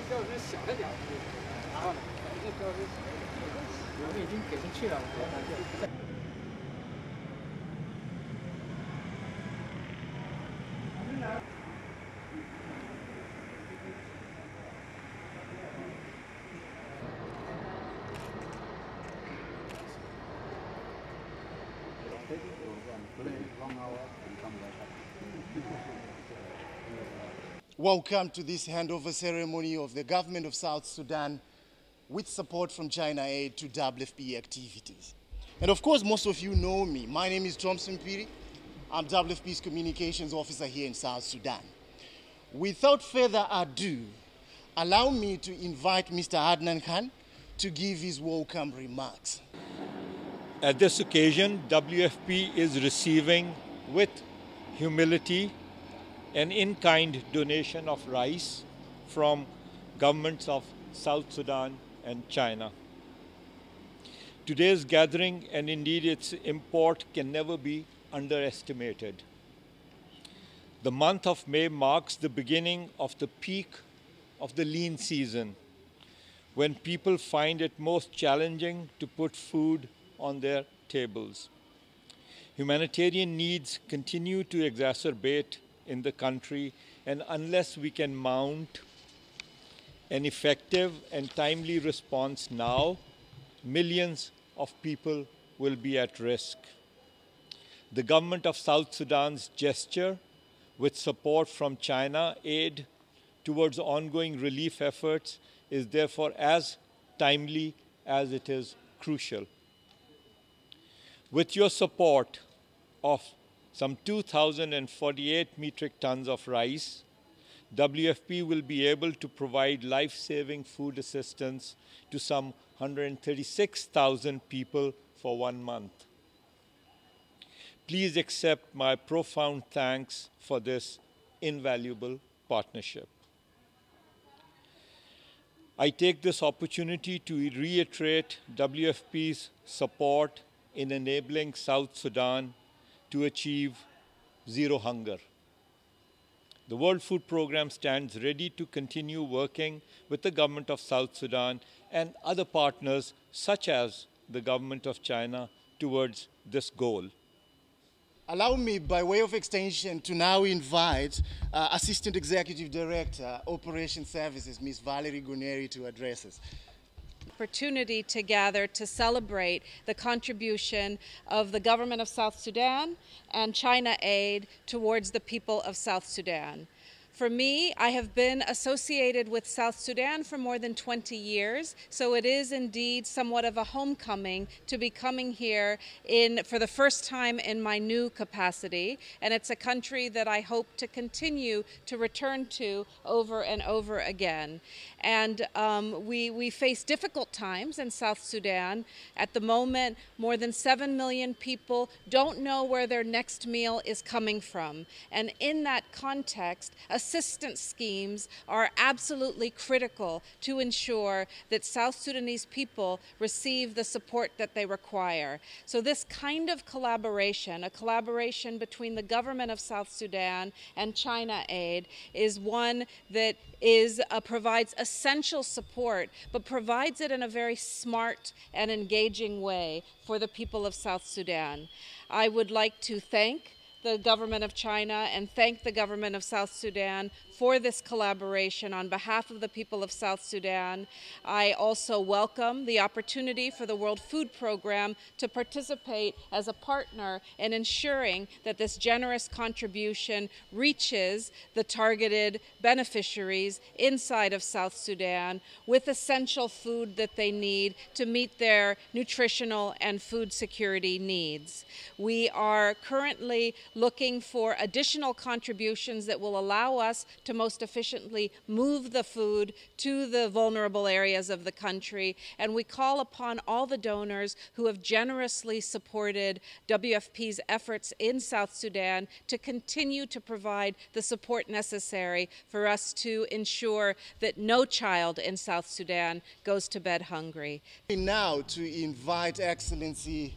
标准小了点，然后呢，这标准我们已经给进去了，Welcome to this handover ceremony of the Government of South Sudan with support from China Aid to WFP activities. And of course, most of you know me. My name is Thompson Piri. I'm WFP's communications officer here in South Sudan. Without further ado, allow me to invite Mr. Adnan Khan to give his welcome remarks. At this occasion, WFP is receiving with humility an in-kind donation of rice from governments of South Sudan and China. Today's gathering, and indeed its import, can never be underestimated. The month of May marks the beginning of the peak of the lean season, when people find it most challenging to put food on their tables. Humanitarian needs continue to exacerbate in the country, and unless we can mount an effective and timely response now, millions of people will be at risk. The Government of South Sudan's gesture, with support from China Aid towards ongoing relief efforts, is therefore as timely as it is crucial. With your support of some 2,048 metric tons of rice, WFP will be able to provide life-saving food assistance to some 136,000 people for 1 month. Please accept my profound thanks for this invaluable partnership. I take this opportunity to reiterate WFP's support in enabling South Sudan to achieve zero hunger. The World Food Programme stands ready to continue working with the Government of South Sudan and other partners such as the Government of China towards this goal. Allow me, by way of extension, to now invite Assistant Executive Director, Operations Services, Ms. Valerie Guneri, to address us. Opportunity to gather to celebrate the contribution of the Government of South Sudan and China Aid towards the people of South Sudan. For me, I have been associated with South Sudan for more than 20 years, so it is indeed somewhat of a homecoming to be coming here for the first time in my new capacity, and it's a country that I hope to continue to return to over and over again. And we face difficult times in South Sudan. At the moment, more than 7 million people don't know where their next meal is coming from. And in that context, assistance schemes are absolutely critical to ensure that South Sudanese people receive the support that they require. So this kind of collaboration, a collaboration between the Government of South Sudan and China Aid, is one that provides essential support, but provides it in a very smart and engaging way for the people of South Sudan. I would like to thank the Government of China and thank the Government of South Sudan for this collaboration on behalf of the people of South Sudan. I also welcome the opportunity for the World Food Programme to participate as a partner in ensuring that this generous contribution reaches the targeted beneficiaries inside of South Sudan with essential food that they need to meet their nutritional and food security needs. We are currently looking for additional contributions that will allow us to most efficiently move the food to the vulnerable areas of the country. And we call upon all the donors who have generously supported WFP's efforts in South Sudan to continue to provide the support necessary for us to ensure that no child in South Sudan goes to bed hungry. Now to invite Excellency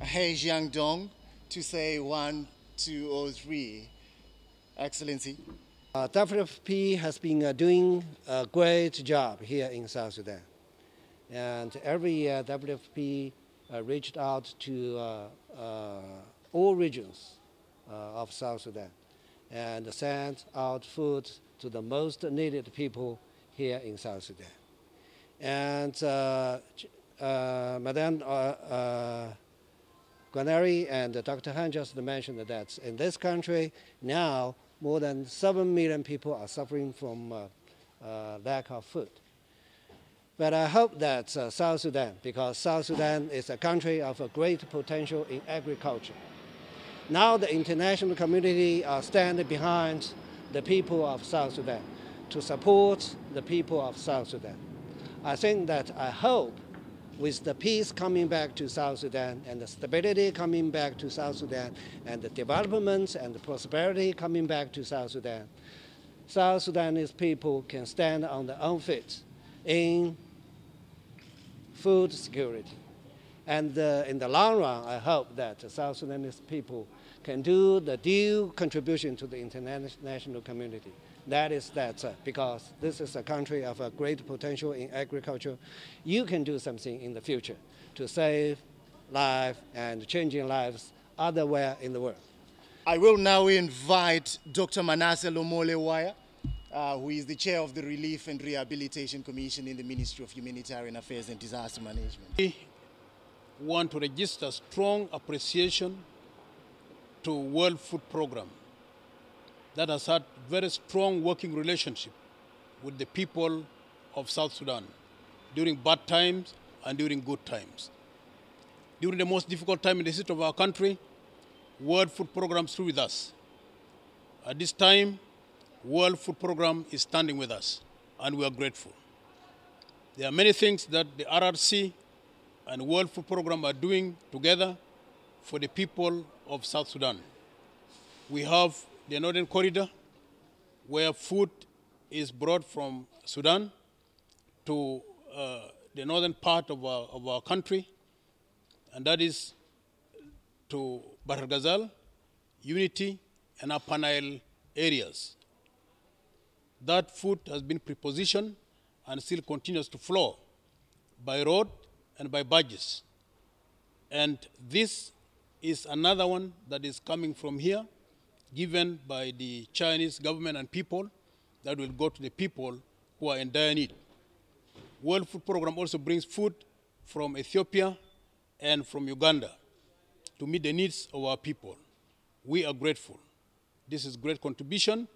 He Jiangdong to say 1, 2, or 3. Excellency. WFP has been doing a great job here in South Sudan. And every year, WFP reached out to all regions of South Sudan and sent out food to the most needed people here in South Sudan. And Madame Gwaneri and Dr. Han just mentioned that in this country now more than 7 million people are suffering from lack of food. But I hope that South Sudan, because South Sudan is a country of a great potential in agriculture. Now the international community are standing behind the people of South Sudan to support the people of South Sudan. I think that I hope with the peace coming back to South Sudan and the stability coming back to South Sudan and the development and the prosperity coming back to South Sudanese people can stand on their own feet in food security. And in the long run, I hope that South Sudanese people can do the due contribution to the international community. That is because this is a country of a great potential in agriculture. You can do something in the future to save life and changing lives otherwhere in the world. I will now invite Dr. Manasseh Lomole-Waya, who is the chair of the Relief and Rehabilitation Commission in the Ministry of Humanitarian Affairs and Disaster Management. We want to register strong appreciation to World Food Programme that has had very strong working relationship with the people of South Sudan during bad times and during good times. During the most difficult time in the history of our country, World Food Programme stood with us. At this time, World Food Programme is standing with us, and we are grateful. There are many things that the RRC and World Food Programme are doing together for the people of South Sudan. We have the Northern Corridor, where food is brought from Sudan to the northern part of our country, and that is to Bahr el Ghazal, Unity, and Upper Nile areas. That food has been prepositioned and still continues to flow by road and by barges. And this is another one that is coming from here, given by the Chinese government and people, that will go to the people who are in dire need. World Food Programme also brings food from Ethiopia and from Uganda to meet the needs of our people. We are grateful. This is a great contribution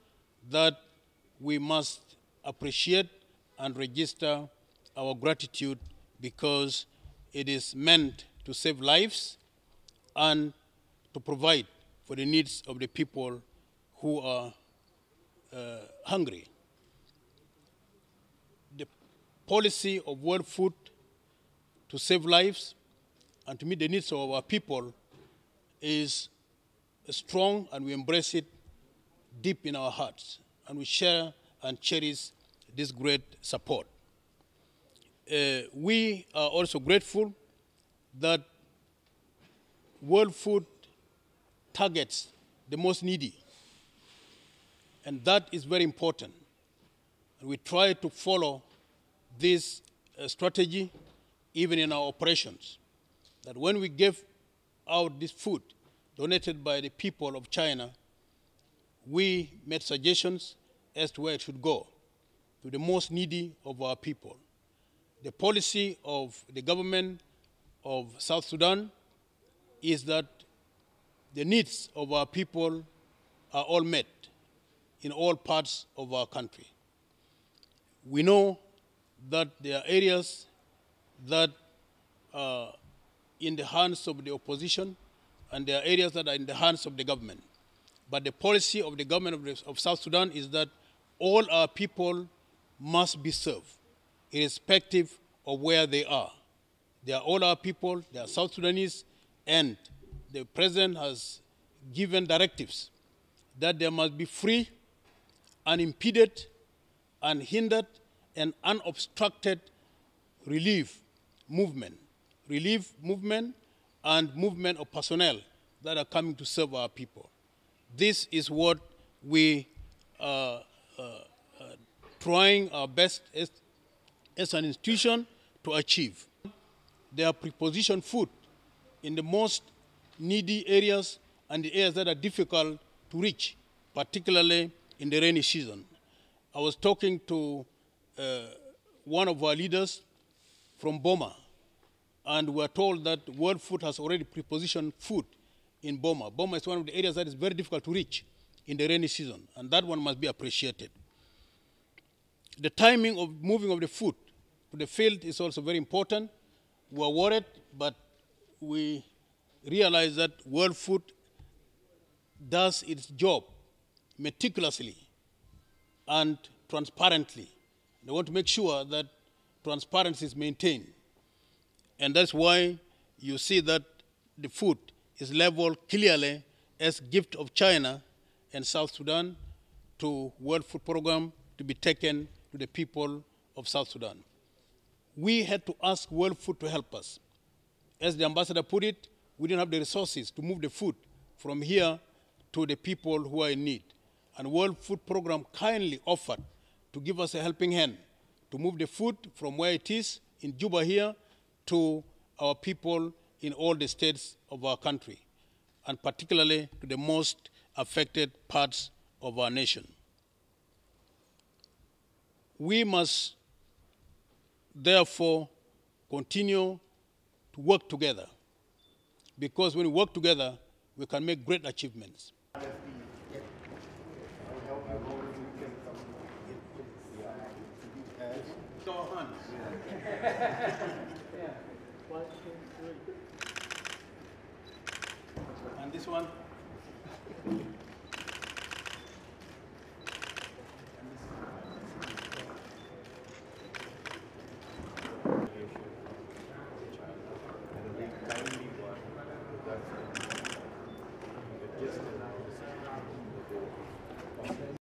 that we must appreciate and register our gratitude, because it is meant to save lives and to provide for the needs of the people who are hungry. The policy of World Food to save lives and to meet the needs of our people is strong, and we embrace it deep in our hearts, and we share and cherish this great support. We are also grateful that World Food targets the most needy, and that is very important. And we try to follow this strategy even in our operations, that when we give out this food donated by the people of China, we made suggestions as to where it should go, to the most needy of our people. The policy of the government of South Sudan is that the needs of our people are all met in all parts of our country. We know that there are areas that are in the hands of the opposition, and there are areas that are in the hands of the government. But the policy of the government of South Sudan is that all our people must be served, irrespective of where they are. They are all our people, they are South Sudanese, and the president has given directives that there must be free, unimpeded, unhindered, and unobstructed relief movement and movement of personnel that are coming to serve our people. This is what we are trying our best as an institution to achieve. They are prepositioned food in the most needy areas and the areas that are difficult to reach, particularly in the rainy season. I was talking to one of our leaders from Boma, and we are told that World Food has already prepositioned food in Boma. Boma is one of the areas that is very difficult to reach in the rainy season, and that one must be appreciated. The timing of moving of the food to the field is also very important. We are worried, but we realize that World Food does its job meticulously and transparently. They want to make sure that transparency is maintained. And that's why you see that the food is labeled clearly as gift of China and South Sudan to World Food Program to be taken to the people of South Sudan. We had to ask World Food to help us. As the ambassador put it, we didn't have the resources to move the food from here to the people who are in need. And World Food Program kindly offered to give us a helping hand to move the food from where it is in Juba here to our people in all the states of our country, and particularly to the most affected parts of our nation. We must therefore continue to work together, because when we work together, we can make great achievements. And this one?